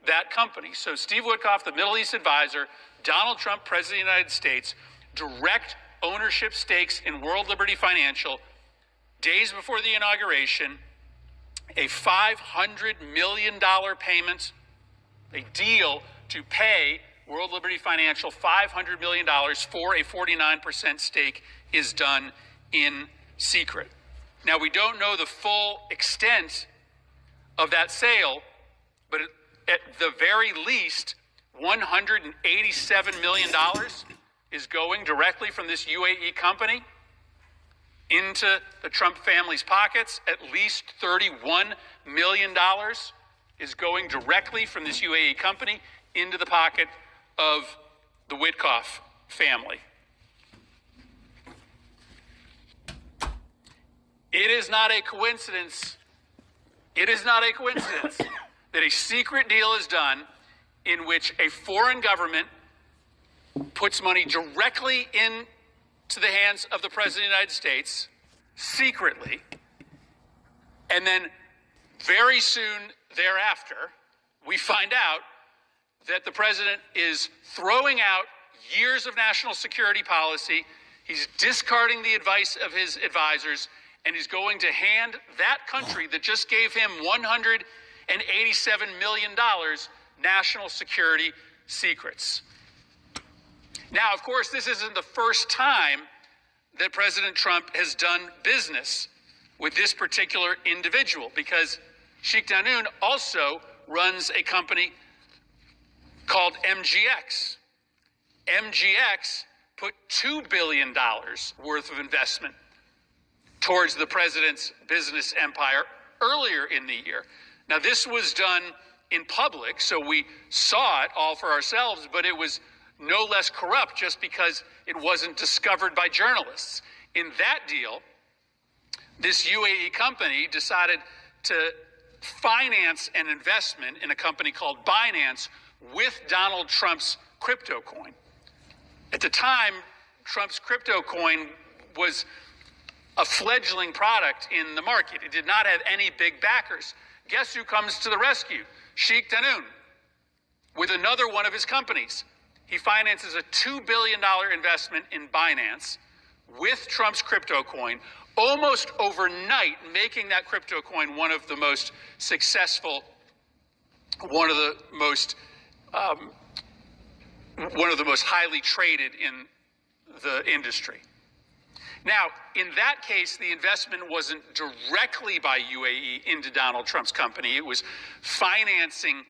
that company. So Steve Witkoff, the Middle East advisor, Donald Trump, President of the United States, direct ownership stakes in World Liberty Financial. Days before the inauguration, a $500 million payment, a deal to pay World Liberty Financial $500 million for a 49% stake is done in secret. Now, we don't know the full extent of that sale, but at the very least, $187 million is going directly from this UAE company into the Trump family's pockets. At least $31 million is going directly from this UAE company into the pocket of the Witkoff family. It is not a coincidence. It is not a coincidence that a secret deal is done in which a foreign government puts money directly into the hands of the President of the United States, secretly, and then very soon thereafter, we find out that the President is throwing out years of national security policy, he's discarding the advice of his advisors, and he's going to hand that country that just gave him $187 million national security secrets. Now, of course, this isn't the first time that President Trump has done business with this particular individual, because Sheikh Danoon also runs a company called MGX. MGX put $2 billion worth of investment towards the president's business empire earlier in the year. Now, this was done in public, so we saw it all for ourselves, but it was no less corrupt just because it wasn't discovered by journalists. In that deal, this UAE company decided to finance an investment in a company called Binance with Donald Trump's crypto coin. At the time, Trump's crypto coin was a fledgling product in the market. It did not have any big backers. Guess who comes to the rescue? Sheikh Danoon, with another one of his companies. He finances a $2 billion investment in Binance with Trump's crypto coin, almost overnight making that crypto coin one of the most successful, one of the most highly traded in the industry. Now, in that case, the investment wasn't directly by UAE into Donald Trump's company. It was financing